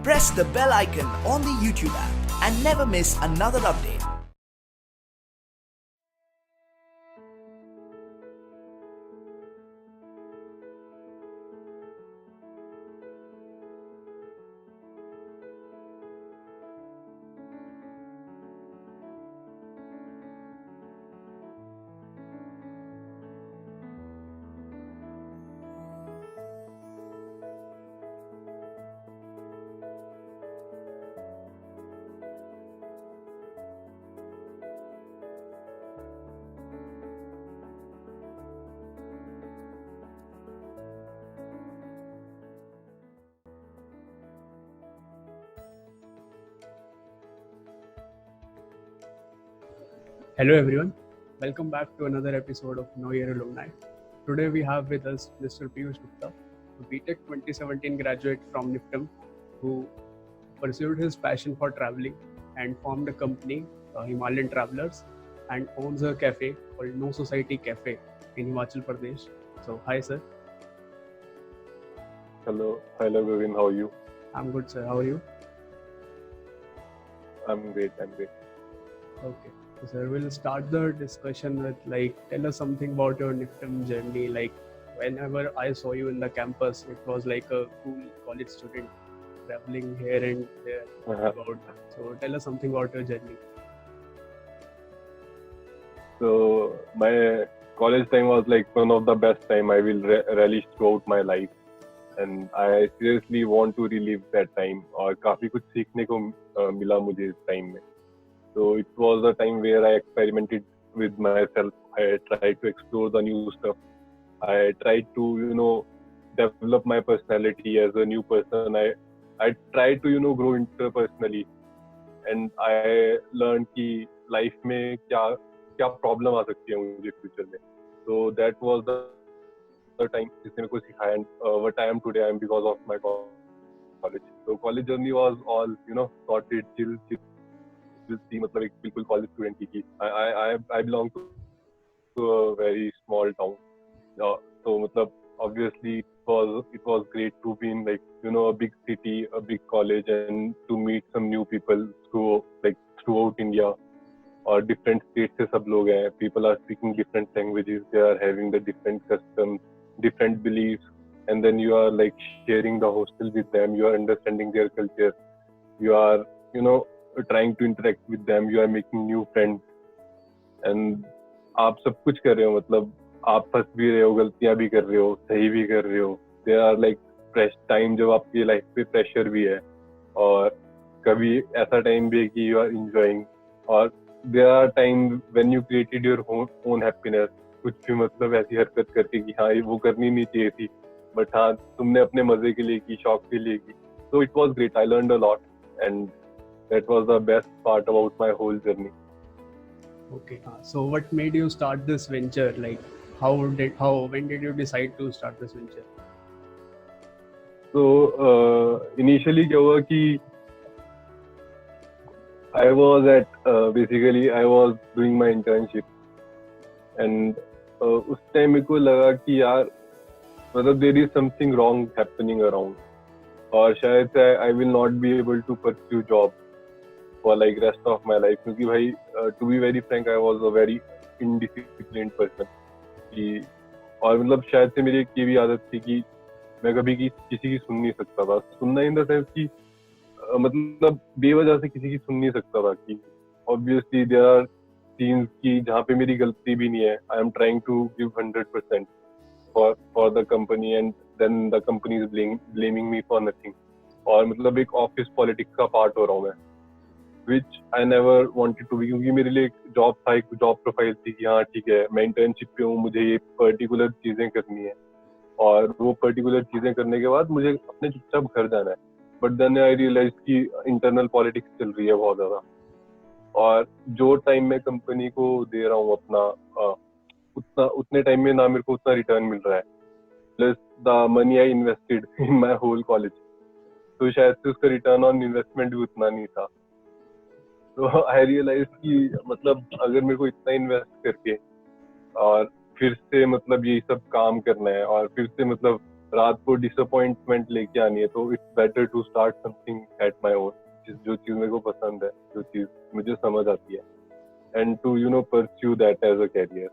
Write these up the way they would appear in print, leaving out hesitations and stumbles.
Press the bell icon on the YouTube app and never miss another update. Hello everyone, welcome back to another episode of Know Your Alumni. Today we have with us Mr. Piyush Gupta, a BTech 2017 graduate from NIFTM who pursued his passion for traveling and formed a company, Himalayan Travelers, and owns a cafe called No Society Cafe in Himachal Pradesh. So hi sir. Hello Govin, how are you? I'm good sir, how are you? I'm great. Okay. So sir, we'll start the discussion with tell us something about your NIFTM journey. Whenever I saw you in the campus, it was like a cool college student traveling here and there about. So tell us something about your journey. So my college time was like one of the best time I will relish throughout my life, and I seriously want to relive that time. और काफी कुछ सीखने को मिला मुझे इस time में. So it was a time where I experimented with myself. I tried to explore the new stuff. I tried to, develop my personality as a new person. I tried to, grow interpersonally. And I learned कि life में क्या problem आ सकती है मुझे future में. So that was the time जिसने मेरे को सिखाया. And what I am today, I am because of my college. So college journey was all, sorted, chill. मतलब एक बिल्कुल कॉलेज स्टूडेंट की थी. I belong to a very small town. So मतलब obviously it was great to be in a big city, a big college, and to meet some new people throughout India. और different states से सब लोग हैं. People are speaking different languages. They are having the different customs, different beliefs, and then you are sharing the hostel with them. You are understanding their culture. You are trying to interact with them. You are making new friends, and आप सब कुछ कर रहे हो. मतलब आप फंस भी रहे हो, गलतियां भी कर रहे हो, सही भी कर रहे हो. There are fresh time जब आपकी लाइफ पे प्रेशर भी है, और कभी ऐसा टाइम भी है कि you are enjoying. और there are times when you created your own happiness. कुछ भी मतलब ऐसी हरकत करके कि हाँ वो करनी नहीं चाहिए थी, बट हाँ तुमने अपने मजे के लिए की, शौक के लिए की. So it was great. I learned a lot, and that was the best part about my whole journey. Okay. So what made you start this venture? When did you decide to start this venture? So initially क्या हुआ कि I was I was doing my internship, and उस time मेरे को लगा कि यार मतलब there is something wrong happening around, और शायद से I will not be able to pursue job for rest of my life. क्योंकि भाई to be very frank, I was a very indisciplined person. और मतलब शायद से मेरी एक ये भी आदत थी कि मैं कभी किसी की सुन नहीं सकता था. सुनना इन द सेंस कि मतलब बेवजह से किसी की सुन नहीं सकता था. कि obviously there are scenes की जहाँ पे मेरी गलती भी नहीं है. I am trying to give 100% for the company, and then the company is blaming me for nothing. और मतलब एक ऑफिस पॉलिटिक्स का पार्ट हो रहा हूँ मैं, which I never wanted to be. क्योंकि मेरे लिए एक जॉब था, एक जॉब प्रोफाइल थी कि हाँ ठीक है मैं इंटर्नशिप पे हूँ, मुझे ये पर्टिकुलर चीजें करनी है, और वो पर्टिकुलर चीजें करने के बाद मुझे अपने चुपचाप घर जाना है. बट देन आई रियलाइज कि इंटरनल पॉलिटिक्स चल रही है बहुत ज्यादा, और जो टाइम मैं कंपनी को दे रहा हूँ अपना उतने टाइम में ना मेरे को उतना रिटर्न मिल रहा है, plus the money I invested in my whole college. तो शायद से उसका रिटर्न ऑन इन्वेस्टमेंट भी उतना नहीं था. तो आई रियलाइज कि मतलब अगर मेरे को इतना इन्वेस्ट करके और फिर से मतलब ये सब काम करना है, और फिर से मतलब रात को डिसअपॉइंटमेंट लेके आनी है, तो it's better to start something at my own, जो चीज मेरे को पसंद है, जो चीज मुझे समझ आती है, and to pursue that as a career.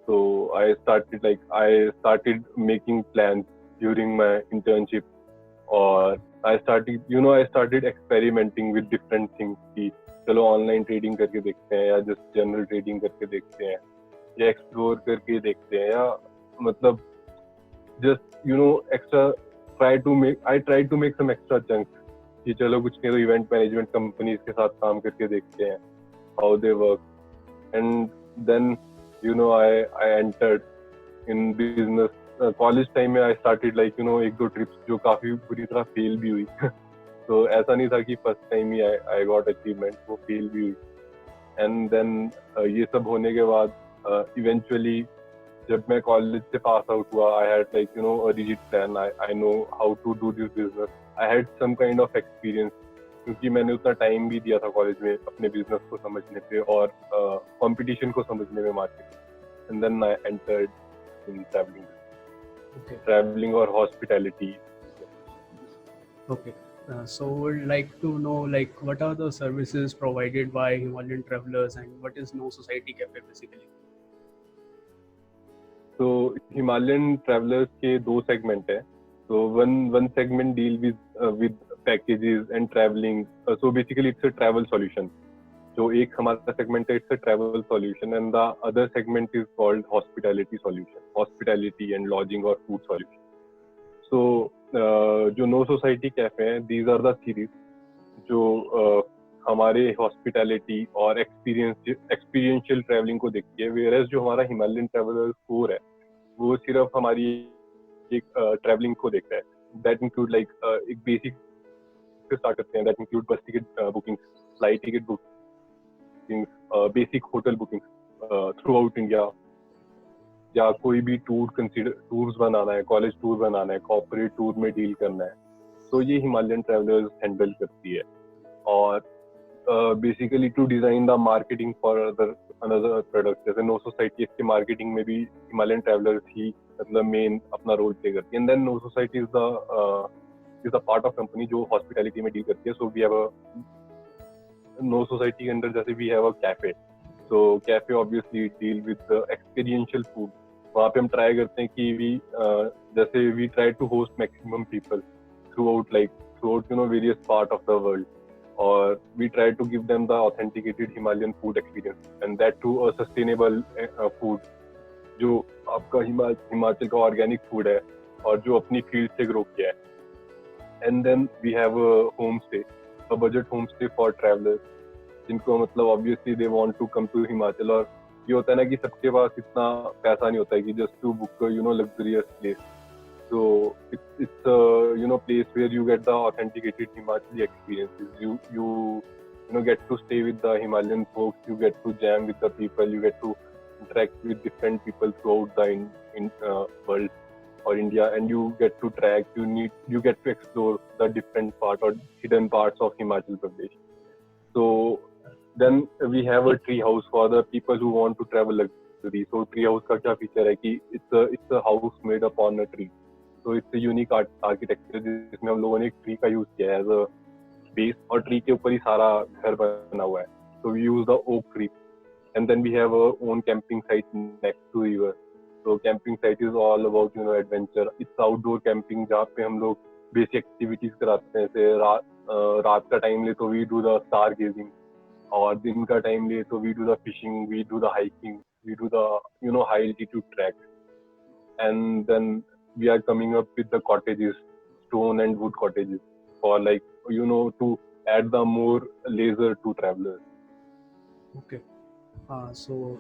So I started making plans during my internship, or I started experimenting with different things कि चलो ऑनलाइन ट्रेडिंग करके देखते हैं, या जस्ट जनरल ट्रेडिंग करके देखते हैं, या एक्सप्लोर करके देखते हैं, या मतलब just extra I try to make some extra chunks कि चलो कुछ नहीं तो इवेंट मैनेजमेंट कंपनीज के साथ काम करके देखते हैं, how they work. And then I entered in business. College time में I started like एक दो trips जो काफी बुरी तरह fail भी हुई. तो ऐसा नहीं था कि first time he I got achievement, वो fail भी हुई. And then ये सब होने के बाद eventually जब मैं कॉलेज से पास आउट हुआ, I had like a rigid plan. I know how to do this business. I had some kind of experience क्योंकि मैंने उतना टाइम भी दिया था कॉलेज में अपने बिजनेस को समझने पे और कंपटीशन को समझने में market. And then I entered in travelling और hospitality. Okay. So would like to know like what are the services provided by Himalayan Travelers and what is No Society Cafe basically? तो Himalayan travellers के दो segment है. तो one segment deal with packages and traveling. So basically it's a travel solution. So एक हमारा segment है, it's a travel solution, and the other segment is called hospitality solution, hospitality and lodging or food solution. So जो No Society Cafe है, these are the series जो हमारे hospitality और experiential traveling को देखती है, whereas जो हमारा Himalayan Travelers core है वो सिर्फ हमारी एक traveling को देखता है. That include like एक basic स्टार्ट करते हैं. दैट इंक्लूड बस ticket booking, flight ticket booking, basic hotel booking through out India, या कोई भी टूर्स बनाना है, कॉलेज टूर बनाना है, कॉर्पोरेट टूर में डील करना है, तो ये हिमालयन ट्रैवलर्स हैंडल करती है. और basically to design the marketing for another product, जैसे नो सोसाइटी, इसके मार्केटिंग में भी हिमालयन ट्रैवलर्स ही मतलब मेन अपना रोल प्ले करती है. And then no society is a part of company जो hospitality में deal करती है. So we have a No Society के अंदर जैसे we have a cafe. So cafe obviously deal with the experiential food. वहाँ पे हम try करते हैं कि जैसे we try to host maximum people throughout various part of the world, or we try to give them the authenticated Himalayan food experience, and that too a sustainable food जो आपका हिमाचल का organic food है और जो अपनी field से grow किया है. And then we have a homestay, a budget homestay for travelers, जिनको मतलब obviously they want to come to Himachal. और ये होता है ना कि सबके पास इतना पैसा नहीं होता है कि just to book a luxurious place. So it's a place where you get the authenticated Himachali experiences. You get to stay with the Himalayan folks. You get to jam with the people. You get to interact with different people throughout the world or India, and you get to track, you get to explore the different part or hidden parts of Himachal Pradesh. So then we have a tree house for the people who want to travel luxury. So tree house का क्या feature है कि it's a house made upon a tree. So it's a unique architecture जिसमें हम लोगों ने एक tree का use किया है as a base, और tree के ऊपर ही सारा घर बना हुआ है. So we use the oak tree, and then we have our own camping site next to river. So camping site is all about adventure. It's outdoor camping जहाँ पे हम लोग basic activities कराते हैं. जैसे रात का टाइम ले तो we do the star gazing, और दिन का टाइम ले तो we do the fishing, we do the hiking, we do the high altitude trek, and then we are coming up with the cottages, stone and wood cottages, for like to add the more leisure to travelers. Okay. So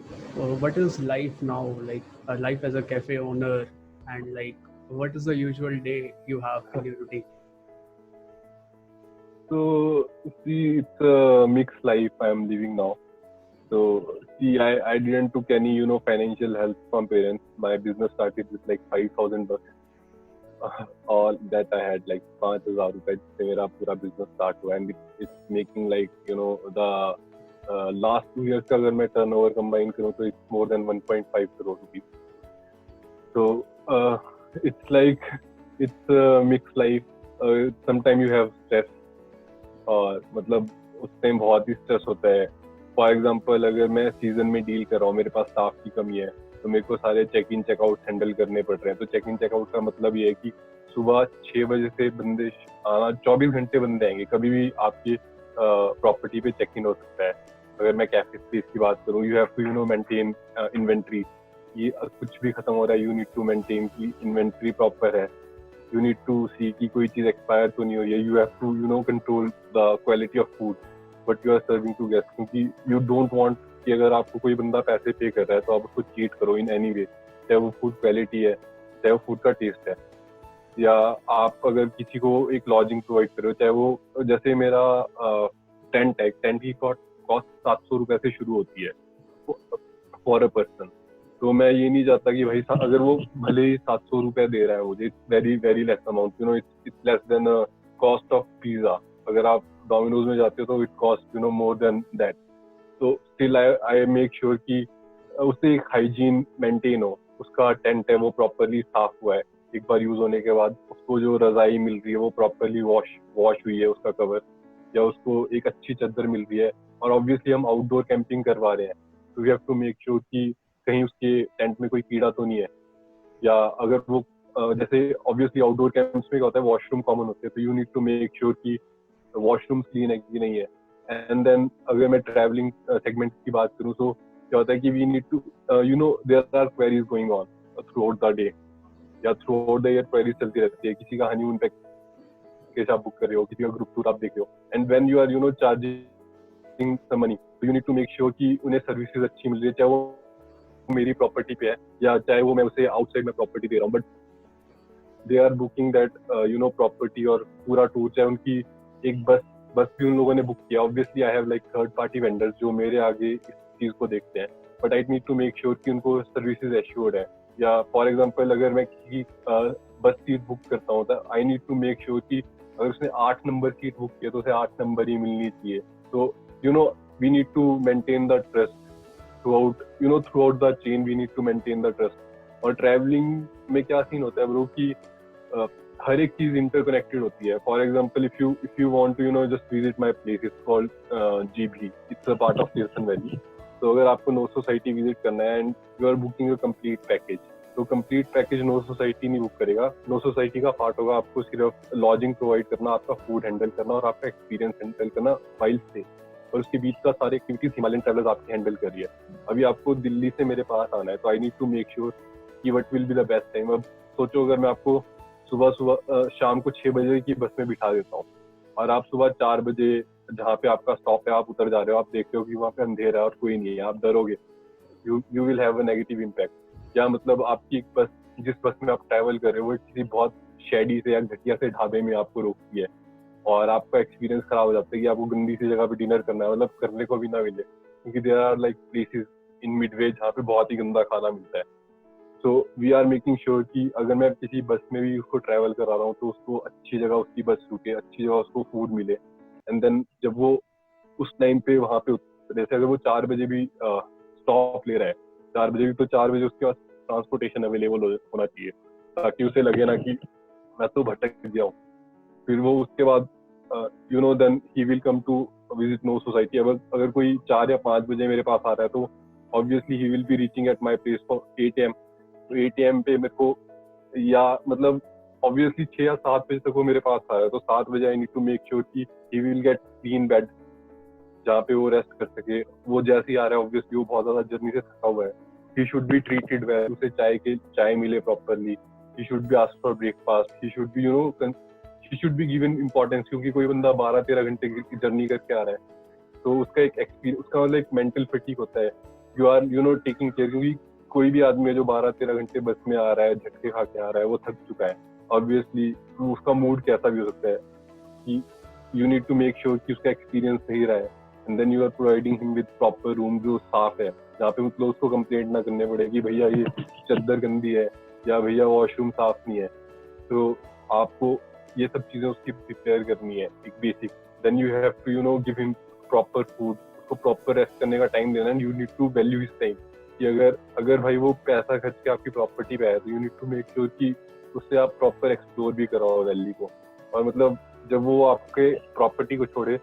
what is life now like? Life as a cafe owner, and like what is the usual day you have in your routine? So see, it's a mixed life I am living now. So see, I didn't took any financial help from parents. My business started with like $5,000. All that I had like 5,000 rupees से मेरा पूरा business start हुआ, and it's making like the last 2 years का अगर मैं turnover combine करूँ तो it's more than 1.5 crore rupees. So it's like it's a mixed life. Sometimes you have stress, और मतलब उस टाइम बहुत ही स्ट्रेस होता है. फॉर एग्जाम्पल, अगर मैं सीजन में डील कर रहा हूँ, मेरे पास स्टाफ की कमी है, तो मेरे को सारे चेक इन चेकआउट हैंडल करने पड़ रहे हैं. तो चेक इन चेकआउट का मतलब ये है कि सुबह 6 बजे से बंदे आना, 24 घंटे बंदे आएंगे, कभी भी आपकी प्रॉपर्टी पे चेक इन हो सकता है. अगर मैं कैफे स्पेस की बात करूँ, you have to maintain inventory. ये कुछ भी खत्म हो रहा है, यू नीड टू मेंटेन की इन्वेंट्री प्रॉपर है. You need to see कि कोई चीज एक्सपायर तो नहीं हो रही है. You have to control the quality of food what you are serving to guests, क्योंकि you don't want कि अगर आपको कोई बंदा पैसे पे कर रहा है तो आप उसको चीट करो in any way, चाहे वो फूड क्वालिटी है, चाहे वो फूड का टेस्ट है, या आप अगर किसी को एक लॉजिंग प्रोवाइड करो, चाहे वो जैसे मेरा टेंट है, टेंट की कॉस्ट 700 रुपए से शुरू होती है फॉर अ पर्सन. तो मैं ये नहीं चाहता कि भाई अगर वो भले ही 700 रुपए दे रहा है मुझे, it's very very less amount, it's less than cost of pizza. अगर आप डोमिनोज में जाते हो तो it cost more than that. तो स्टिल आई मेक श्योर कि उससे एक हाइजीन मेंटेन हो. उसका टेंट है वो प्रॉपरली साफ हुआ है, एक बार यूज होने के बाद उसको जो रजाई मिल रही है वो प्रॉपरली वॉश हुई है उसका कवर, या उसको एक अच्छी चादर मिल रही है. और ऑब्वियसली हम आउटडोर कैंपिंग करवा रहे हैं, तो we have to make sure कि कहीं उसके टेंट में कोई कीड़ा तो नहीं है. या अगर वो जैसे ऑब्वियसली आउटडोर कैंप्स में क्या होता है, वॉशरूम कॉमन होते हैं, तो you need to make sure कि वॉशरूम क्लीन है कि नहीं है. एंड देन अगर मैं ट्रैवलिंग सेगमेंट की बात करूँ, तो क्या होता है कि we need to there are queries going on throughout the day, या throughout the year queries चलती रहती है. किसी का हनीमून पैकेज आप बुक कर रहे हो, किसी का ग्रुप टूर आप देख रहे हो, and when you are charging some money, तो you need to make sure कि उन्हें सर्विसेज अच्छी मिल रही है, चाहे वो मेरी प्रॉपर्टी पे है या चाहे वो मैं उसे आउटसाइड में प्रॉपर्टी दे रहा हूँ. But they are booking that property और पूरा टूर, चाहे उनकी एक बस भी उन लोगों ने बुक किया. Obviously I have like third party vendors जो मेरे आगे इस चीज को देखते हैं, but I need to make sure कि उनको सर्विसेज एश्योर्ड है. या फॉर एग्जाम्पल, अगर मैं किसी बस सीट बुक करता हूँ, तो I need to make sure कि अगर उसने 8 नंबर सीट बुक किया तो उसे 8 नंबर ही मिलनी चाहिए. तो we need to maintain the trust throughout the chain. We need to maintain the trust. और ट्रैवलिंग में क्या सीन होता है ब्रो कि हर एक चीज इंटरकनेक्टेड होती है. For example, if you want to just visit my place, it's called Jibhi, it's a part of Tirthan valley. तो अगर आपको नो सोसाइटी विजिट करना है and you are booking a complete package, तो कंप्लीट पैकेज नो सोसाइटी नहीं बुक करेगा. No society का पार्ट होगा आपको सिर्फ लॉजिंग प्रोवाइड करना, आपका फूड हैंडल करना और आपका एक्सपीरियंस हैंडल करना वाइल स्टे. और उसके बीच का सारे एक्टिविटीज हिमालयन ट्रैवलर्स आपकी हैंडल कर रही है. अभी आपको दिल्ली से मेरे पास आना है, तो I need to make sure कि what will be the best time. अब सोचो, अगर मैं आपको शाम को 6 बजे की बस में बिठा देता हूँ और आप सुबह 4 बजे जहाँ पे आपका स्टॉप है आप उतर जा रहे हो, आप देखते हो कि वहाँ पे अंधेरा है और कोई नहीं है, आप डरोगे, you will have a negative impact. क्या मतलब आपकी बस, जिस बस में आप ट्रैवल कर रहे हो, वो किसी बहुत शेडी से या घटिया से ढाबे में आपको रोकती है और आपका एक्सपीरियंस खराब हो जाता है कि आपको गंदी सी जगह पे डिनर करना है, मतलब करने को भी ना मिले, क्योंकि there are like places in midway जहाँ पे बहुत ही गंदा खाना मिलता है. So we are making sure कि अगर मैं किसी बस में भी उसको ट्रैवल करा रहा हूँ तो उसको अच्छी जगह उसकी बस रुके, अच्छी जगह उसको फूड मिले. एंड देन जब वो उस टाइम पे वहाँ पे जैसे अगर वो 4 बजे भी स्टॉप ले रहा है, 4 बजे भी, तो 4 बजे उसके पास ट्रांसपोर्टेशन अवेलेबल होना चाहिए, ताकि उसे लगे ना कि मैं तो भटक गया हूँ. फिर वो उसके बाद then he will come to visit no society. अगर कोई 4 या 5 बजे मेरे पास आ रहा है, तो obviously he will be reaching at my place for 8 AM. तो 8 AM पे मेरे को, या मतलब ऑब्वियसली 6 या 7 बजे तक वो मेरे पास आ रहा है, तो 7 बजे I need to make sure कि he will get clean bed जहाँ पे वो रेस्ट कर सके. वो जैसे ही आ रहा है, ऑब्वियसली वो बहुत ज्यादा जर्नी से थका हुआ है, he should be treated well, उसे चाय मिले properly, he should be asked for breakfast, he should be he should be given importance, क्योंकि कोई बंदा 12-13 घंटे की जर्नी करके आ रहा है तो उसका एक एक्सपीरियंस, उसका मतलब एक मेंटल फटीग होता है. यू आर टेकिंग केयर, क्योंकि कोई भी आदमी है जो 12-13 घंटे बस में आ रहा है, झटके खा के आ रहा है, वो थक चुका है. ऑब्वियसली उसका मूड कैसा भी हो सकता है कि you need to make sure कि उसका एक्सपीरियंस सही रहा है. And then you are providing him with proper room जो साफ है, जहाँ पे मतलब उसको कंप्लेंट ना करने पड़े कि भैया ये चद्दर गंदी है या भैया वॉशरूम साफ नहीं है. तो आपको ये सब चीजें उसकी प्रिपेयर करनी है एक basic. Then you have to give him proper food, उसको प्रॉपर रेस्ट करने का टाइम देना. And you need to value his time कि अगर भाई वो पैसा खर्च के आपकी प्रॉपर्टी पे आया, तो you need to make sure कि उससे आप प्रॉपर एक्सप्लोर भी कराओ दिल्ली को। और मतलब जब वो आपके प्रॉपर्टी को छोड़े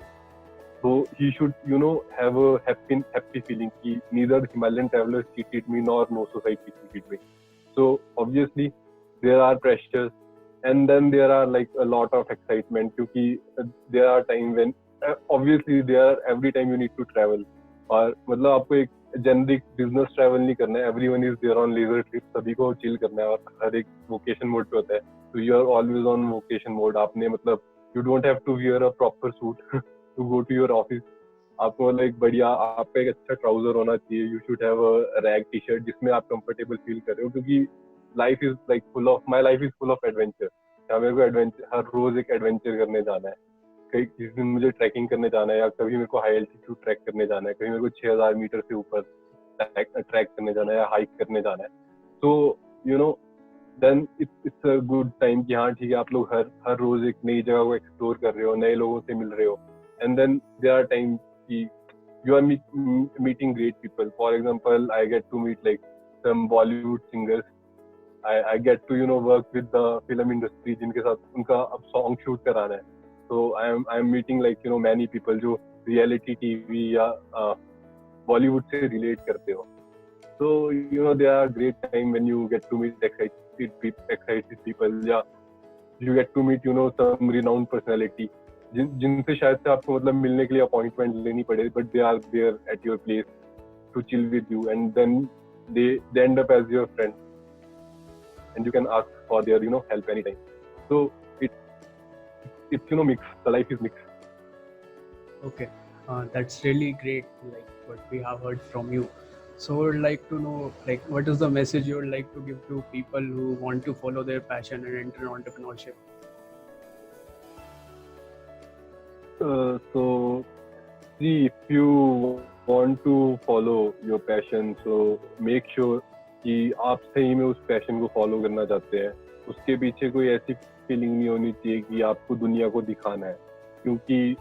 तो he should have a happy feeling कि neither Himalayan travelers cheated me nor no society cheated me. So obviously there are pressures and then there are like a lot of excitement क्योंकि there are time when obviously there are every time you need to travel और मतलब आपको एक generic business travel नहीं करना है। Everyone is there on leisure trip, सभी को चिल करना है और हर एक वोकेशन मोड पे होता है, तो you are always on vacation mode. आपने मतलब you don't have to wear a proper suit to go to your office. आपको मतलब एक बढ़िया आपका एक अच्छा ट्राउजर होना चाहिए, you should have a rag T shirt जिसमें आप कंफर्टेबल फील कर रहे हो, क्योंकि life is like full of my life is full of adventure. मेरे को एडवेंचर हर रोज एक एडवेंचर करने जाना है। कई किसी दिन मुझे ट्रैकिंग करने जाना है या कभी मेरे को हाई एल्टीट्यूड ट्रैक करने जाना है, कभी मेरे को 6000 मीटर से ऊपर ट्रैक करने जाना है या हाइक करने जाना है। तो you know then it's a good time कि हाँ ठीक है, आप लोग हर रोज एक नई जगह को एक्सप्लोर कर रहे हो, नए लोगों से मिल रहे हो। And then there are time कि you are meeting great people. For example I get to meet like some Bollywood singers, I get to work with the film industry जिनके साथ उनका अब सॉन्ग शूट कराना है। So I am meeting like many people जो reality TV या Bollywood से relate करते हो। So there are great time when you get to meet excited people या you get to meet some renowned personality जिनसे शायद से आपको मतलब मिलने के लिए अपॉइंटमेंट लेनी पड़े, but they are there at your place to chill with you and then they end up as your friend and you can ask for their help anytime. So it's mixed. The life is mixed. Okay, that's really great, like what we have heard from you. So I would like to know, like, what is the message you would like to give to people who want to follow their passion and enter entrepreneurship? So see, if you want to follow your passion, so make sure कि आप सही में उस passion को follow करना चाहते हैं। उसके पीछे कोई ऐसी फीलिंग नहीं होनी चाहिए कि आपको दुनिया को दिखाना है, क्योंकि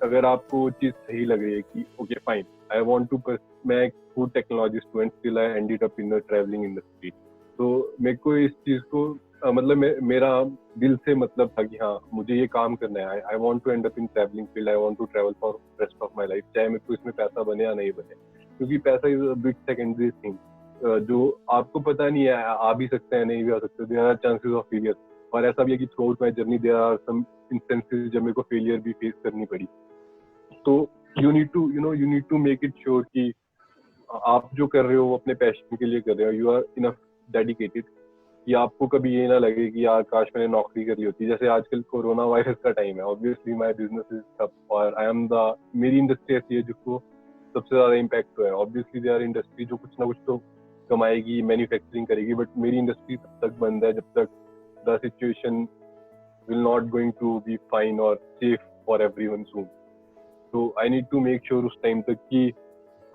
अगर आपको वो चीज़ सही लग रही है कि okay fine I want to, मैं एक food technology student, still I ended up in the travelling industry. तो मेरे को इस चीज़ को मतलब मेरा दिल से मतलब था कि हाँ मुझे ये काम करना है, I want to end up in travelling field, I want to travel for rest of my life, चाहे मेरे को इसमें पैसा बने या नहीं बने, क्योंकि पैसा is a big secondary thing जो आपको पता नहीं है, आ भी सकते हैं नहीं भी आ सकते, there are chances of failure. और ऐसा भी है कि throughout my journey there are some instances जब मेरे को फेलियर भी फेस करनी पड़ी। तो you need to make it sure कि आप जो कर रहे हो वो अपने पैशन के लिए कर रहे हो, यू आर इनफ डेडिकेटेड कि आपको कभी ये ना लगे कि यार काश मैंने नौकरी कर ली होती। जैसे आजकल कोरोना वायरस का टाइम है, obviously my business is tough और आई एम मेरी इंडस्ट्री ऐसी है जिसको सबसे ज्यादा इम्पैक्ट हुआ है। ऑब्वियसली देयर इंडस्ट्री जो कुछ ना कुछ तो कमाएगी, मैन्युफैक्चरिंग करेगी, बट मेरी इंडस्ट्री तब तक बंद है जब तक the situation will not going to be fine or safe for everyone soon. So I need to make sure उस टाइम तक कि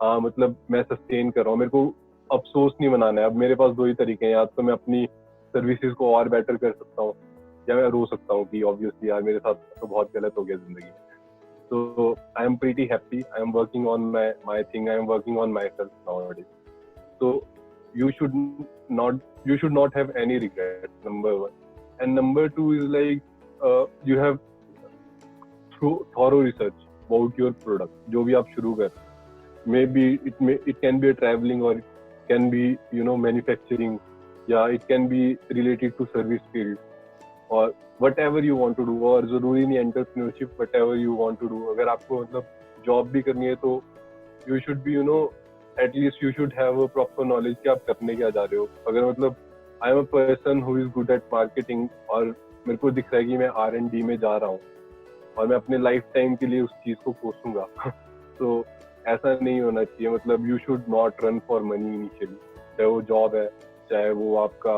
हाँ मतलब मैं सस्टेन कर रहा हूँ, मेरे को अफसोस नहीं मनाना है। अब मेरे पास दो ही तरीके हैं, या तो मैं अपनी सर्विसेज को और बेटर कर सकता हूँ या मैं रो सकता हूँ कि ऑब्वियसली यार मेरे साथ तो बहुत गलत हो गया जिंदगी में। So I am pretty happy. I am working on my thing. I am working on myself nowadays. So you should not have any regret, number one. And number two is like you have thorough research about your product जो भी आप शुरू कर, maybe it can be a traveling or it can be manufacturing, yeah it can be related to service field or whatever you want to do, और जरूरी नहीं entrepreneurship, whatever you want to do। अगर आपको मतलब job भी करनी है तो you should be at least you should have a proper knowledge कि आप करने क्या जा रहे हो। अगर मतलब I am a person who is good at marketing और मेरे को दिख रहा है कि मैं R&D में जा रहा हूँ और मैं अपने लाइफ टाइम के लिए उस चीज़ को कोसूंगा तो ऐसा नहीं होना चाहिए। मतलब you should not run for money initially, चाहे वो जॉब है चाहे वो आपका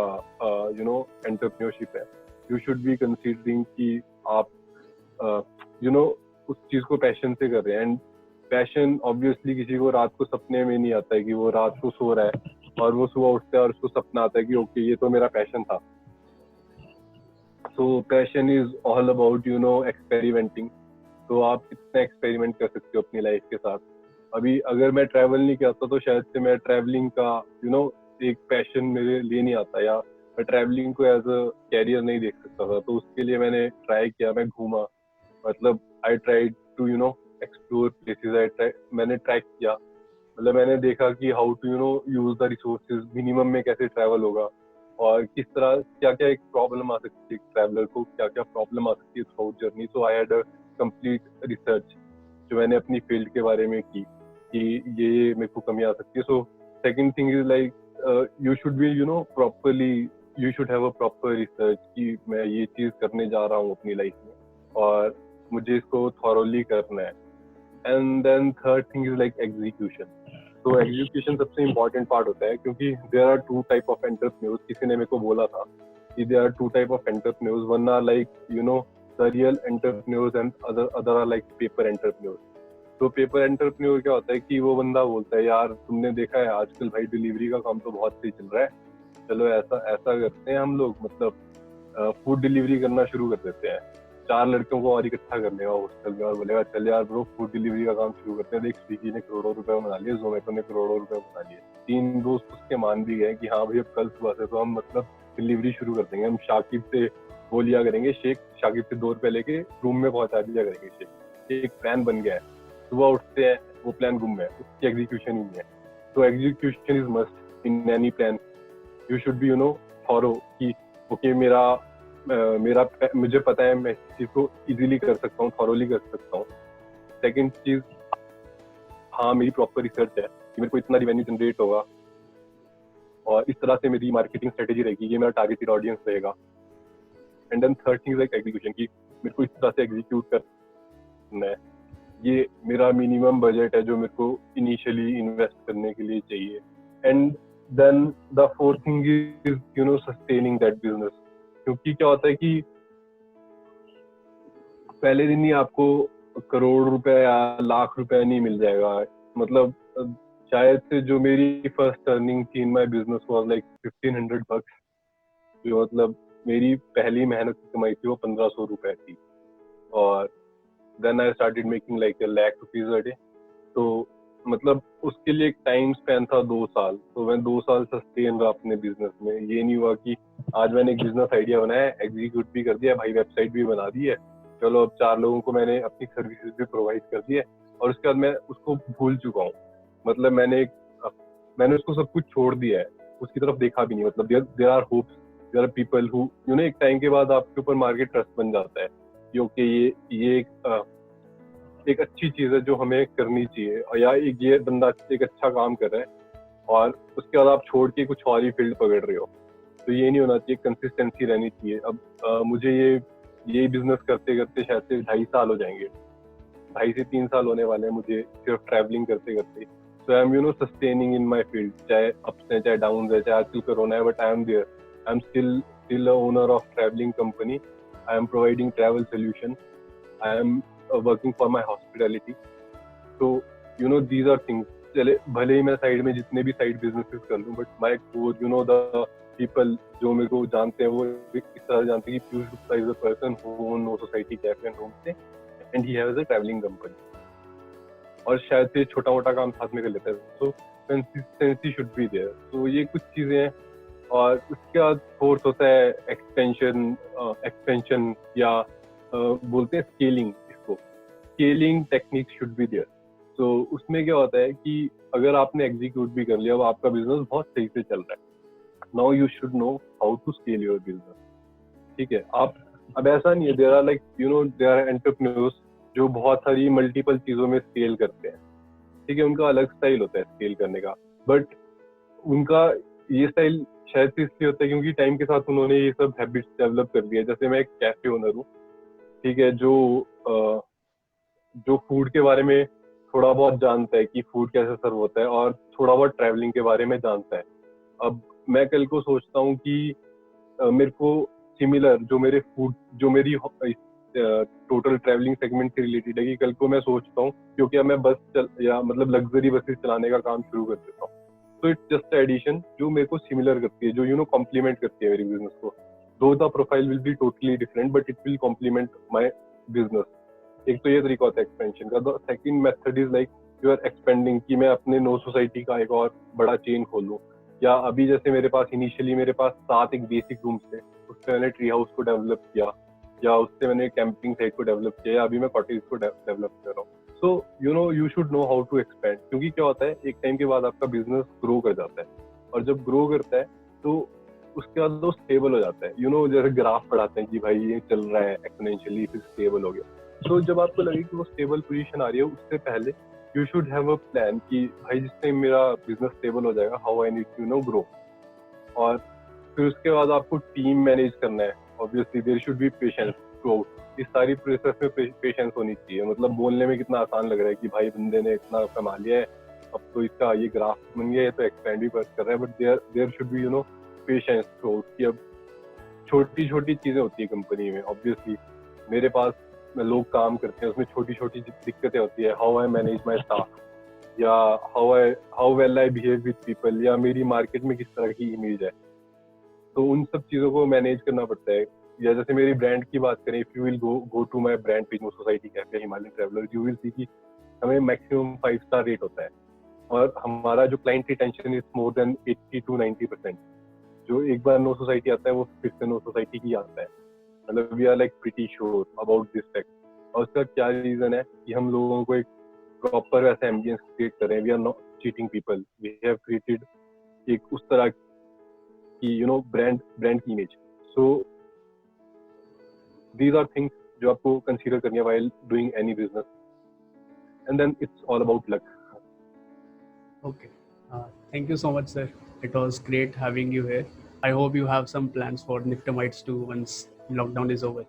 एंटरप्रेन्योरशिप है। You should be considering कि आप उस चीज़ को पैशन से कर रहे हैं। एंड पैशन ऑब्वियसली किसी को रात को सपने में नहीं आता है कि वो रात को सो रहा है और वो सुबह उठता है और उसको सपना आता है कि ओके ये तो मेरा पैशन था। सो passion is all about experimenting. तो आप कितना एक्सपेरिमेंट कर सकते हो अपनी लाइफ के साथ। अभी अगर मैं ट्रैवल नहीं करता तो शायद से मैं ट्रैवलिंग का एक पैशन मेरे लिए नहीं आता, या मैं ट्रैवलिंग को एज अ कैरियर नहीं देख सकता था, तो उसके लिए मैंने ट्राई किया, मैं घूमा, मतलब I try to explore places, मैंने ट्रैक किया, मतलब मैंने देखा कि how to use the resources, minimum में कैसे ट्रैवल होगा और किस तरह क्या क्या एक प्रॉब्लम आ सकती है ट्रैवलर को, क्या क्या प्रॉब्लम आ सकती है through out journey. So I had a complete research जो मैंने अपनी फील्ड के बारे में की कि ये मेरे को कमी आ सकती है। So second thing is like you should be properly, you should have a proper research कि मैं ये चीज करने जा रहा हूँ अपनी लाइफ में और मुझे इसको थॉरोली करना है। And then third thing is like execution. तो एग्जीक्यूशन सबसे इम्पोर्टेंट पार्ट होता है, क्योंकि there are two type of entrepreneurs. किसी ने मेरे को बोला था कि there are two type of entrepreneurs, one are like the real entrepreneurs and other are like paper entrepreneurs. तो पेपर एंटरप्रेन्योर क्या होता है कि वो बंदा बोलता है यार तुमने देखा है आजकल भाई डिलीवरी का काम तो बहुत सही चल रहा है, चलो ऐसा ऐसा करते हैं हम लोग, मतलब फूड डिलीवरी करना शुरू कर देते हैं, 4 लड़कों को और इकट्ठा कर लेगा हॉस्टल में और बोलेगा चल यार ब्रो फूड डिलीवरी का काम शुरू करते हैं। देख स्विगी ने करोड़ों रुपए बना लिए, जोमेटो ने करोड़ों रुपए बना लिए। 3 दोस्त उसके मान भी गए कि हाँ भाई अब कल सुबह से तो हम मतलब डिलीवरी शुरू कर देंगे, हम शाकिब से वो लिया करेंगे शेक, शाकिब से 2 रुपए लेके रूम में पहुंचा दिया करेंगे शेक। एक प्लान बन गया है, सुबह उठते हैं वो प्लान गुम है, उसकी एग्जीक्यूशन ही नहीं है। तो execution is must in any plan. You should be thorough कि ओके मुझे पता है मैं इस चीज को इजीली कर सकता हूँ, थॉरोली कर सकता हूँ। सेकंड चीज, हाँ मेरी प्रॉपर रिसर्च है कि मेरे को इतना रिवेन्यू जनरेट होगा और इस तरह से मेरी मार्केटिंग स्ट्रेटेजी रहेगी, ये मेरा टारगेटेड ऑडियंस रहेगा। And then third thing like execution कि मेरे को इस तरह से एग्जीक्यूट करना है, ये मेरा मिनिमम बजट है जो मेरे को इनिशियली इन्वेस्ट करने के लिए चाहिए। And then the fourth thing is sustaining that business. क्योंकि क्या होता है कि पहले दिन ही आपको करोड़ रुपए या लाख रुपए नहीं मिल जाएगा। मतलब शायद से जो मेरी फर्स्ट अर्निंग थी in my business was like 1500 bucks, जो मतलब मेरी पहली मेहनत की कमाई थी वो 1500 रुपए थी। और then I started making like $1 lakh a day। तो मतलब उसके लिए एक टाइम स्पैन था 2 साल। तो मैं 2 साल सस्टेन रहा अपने बिजनेस में। ये नहीं हुआ कि आज मैंने एक बिजनेस आइडिया बनाया, एग्जीक्यूट भी कर दिया भाई, वेबसाइट भी बना दी है, चलो अब 4 लोगों को मैंने अपनी सर्विसेज भी प्रोवाइड कर दी है और उसके बाद मैं उसको भूल चुका हूँ। मतलब मैंने उसको सब कुछ छोड़ दिया है, उसकी तरफ देखा भी नहीं। मतलब there are hopes, there are people who एक टाइम के बाद आपके ऊपर मार्केट ट्रस्ट बन जाता है कि ओके ये एक अच्छी चीज है जो हमें करनी चाहिए, और या ये बंदा एक अच्छा काम कर रहा है और उसके बाद आप छोड़ के कुछ और ही फील्ड पकड़ रहे हो। तो ये नहीं होना चाहिए, कंसिस्टेंसी रहनी चाहिए। अब मुझे ये बिजनेस करते करते शायद से 2.5 साल हो जाएंगे, 2.5 से 3 साल होने वाले हैं मुझे सिर्फ ट्रैवलिंग करते करते। So I am sustaining in my field, चाहे अप्स है चाहे डाउन है, चाहे आजकल कोरोना है, but I am there, I am still owner of travelling company, I am providing travel solution, I am working for my hospitality। So these are things। चले भले ही मैं साइड में जितने भी साइड बिजनेसेस कर लूं, but my core the people जो मेरे को जानते हैं वो इस तरह जानते हैं कि Piyush Gupta is a person who own no society cafe and home stay and he has a travelling company. और शायद से छोटा मोटा काम साथ में कर लेता है। So consistency should be there. तो ये कुछ चीजें हैं। और उसके बाद फोर्थ होता है एक्सपेंशन या बोलते हैं scaling. Scaling technique should be there. तो उसमें क्या होता है कि अगर आपने एग्जीक्यूट भी कर लिया, अब आपका बिजनेस बहुत सही से चल रहा है, now you should know how to scale your business. ठीक है, आप अब ऐसा नहीं है, there are like there are entrepreneurs जो बहुत सारी मल्टीपल चीजों में स्केल करते हैं। ठीक है, उनका अलग स्टाइल होता है स्केल करने का, बट उनका ये स्टाइल शायद से इसलिए होता है क्योंकि टाइम के साथ उन्होंने ये सब हैबिट्स डेवलप कर दिया। जैसे मैं एक कैफे ओनर हूँ, ठीक है, जो फूड के बारे में थोड़ा बहुत जानता है कि फूड कैसे सर्व होता है और थोड़ा बहुत ट्रैवलिंग के बारे में जानता है। अब मैं कल को सोचता हूँ कि मेरे को सिमिलर जो मेरी टोटल ट्रैवलिंग सेगमेंट से रिलेटेड है, कि कल को मैं सोचता हूँ क्योंकि अब मैं या मतलब लग्जरी बसेस चलाने का काम शुरू कर देता हूँ। तो इट्स जस्ट एडिशन जो मेरे को सिमिलर करती है, जो कॉम्प्लीमेंट करती है मेरी बिजनेस को। Though the profile will be totally different but it will complement my business. एक तो ये तरीका होता है एक्सपेंशन का। The second method is like you are expanding, कि मैं अपने नो सोसाइटी का एक और बड़ा चेन खोल लूँ। या अभी जैसे मेरे पास 7 एक बेसिक रूम्स थे, उससे मैंने ट्री हाउस को डेवलप किया, या उससे मैंने कैंपिंग साइट को डेवलप किया, या अभी मैं कॉटेज को डेवलप कर रहा हूँ. So you should know how to expand, क्योंकि क्या होता है एक टाइम के बाद आपका बिजनेस ग्रो कर जाता है, और जब ग्रो करता है तो उसके बाद वो स्टेबल हो जाता है. जैसे ग्राफ पढ़ाते हैं कि भाई ये चल रहा है एक्सपोनेंशियली, फिर स्टेबल हो गया. तो जब आपको लगे कि वो स्टेबल पोजीशन आ रही है, उससे पहले you should have a plan कि भाई जिस टाइम मेरा बिजनेस स्टेबल हो जाएगा, how I need to grow. और फिर उसके बाद आपको टीम मैनेज करना है. Obviously there should be patience throughout. इस सारी प्रोसेस में पेशेंस होनी चाहिए. मतलब बोलने में कितना आसान लग रहा है कि भाई बंदे ने इतना कमा लिया है, अब तो इसका ये ग्राफ बन गया है, तो एक्सपेंड भी कर रहा है, but there should be patience throughout. कि अब छोटी छोटी चीजें होती है कंपनी में. ऑब्वियसली मेरे पास लोग काम करते हैं, उसमें छोटी छोटी दिक्कतें होती है. How I manage my staff, या how well I behave with people, या मेरी मार्केट में किस तरह की इमेज है. तो उन सब चीजों को मैनेज करना पड़ता है. या जैसे मेरी ब्रांड की बात करें, if you will go to my brand page society cafe Himalayan traveller, you will see कि हमें मैक्सिमम 5 स्टार रेट होता है, और हमारा जो client retention is more than 80 to 90%. जो एक बार नो सोसाइटी आता है वो फिर से नो सोसाइटी ही आता है. मतलब we are like pretty sure about this fact. और उसका क्या रीजन है कि हम लोगों को एक प्रॉपर वैसा एम्बियंस क्रिएट करें. We are not cheating people, we have created एक उस तरह की ब्रांड की image. So these are things जो आपको कंसीडर करनी है while doing any business, and then it's all about luck. Okay. Thank you so much, sir. It was great having you here. I hope you have some plans for Niftomites too once lockdown is over.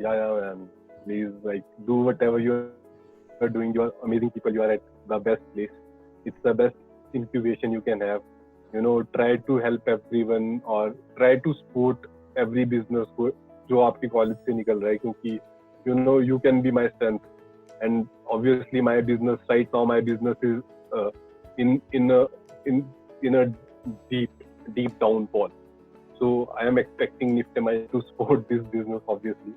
Yeah, man. Please, do whatever you are doing. You are amazing people. You are at the best place. It's the best incubation you can have. Try to help everyone, or try to support every business को जो आपके college से निकल रहा है, क्योंकि you can be my strength. And obviously my business right now, my business is in a deep downfall. So I am expecting Niftemite to support this business, obviously.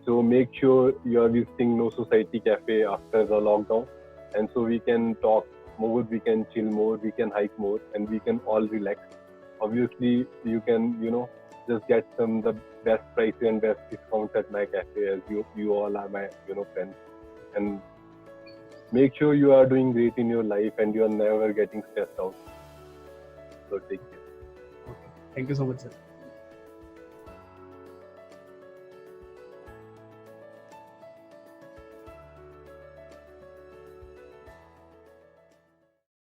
So make sure you are visiting No Society Cafe after the lockdown, and so we can talk more, we can chill more, we can hike more, and we can all relax. Obviously you can just get the best prices and best discounts at my cafe, as you all are my friends. And make sure you are doing great in your life and you are never getting stressed out. So take care. Okay. Thank you so much, sir.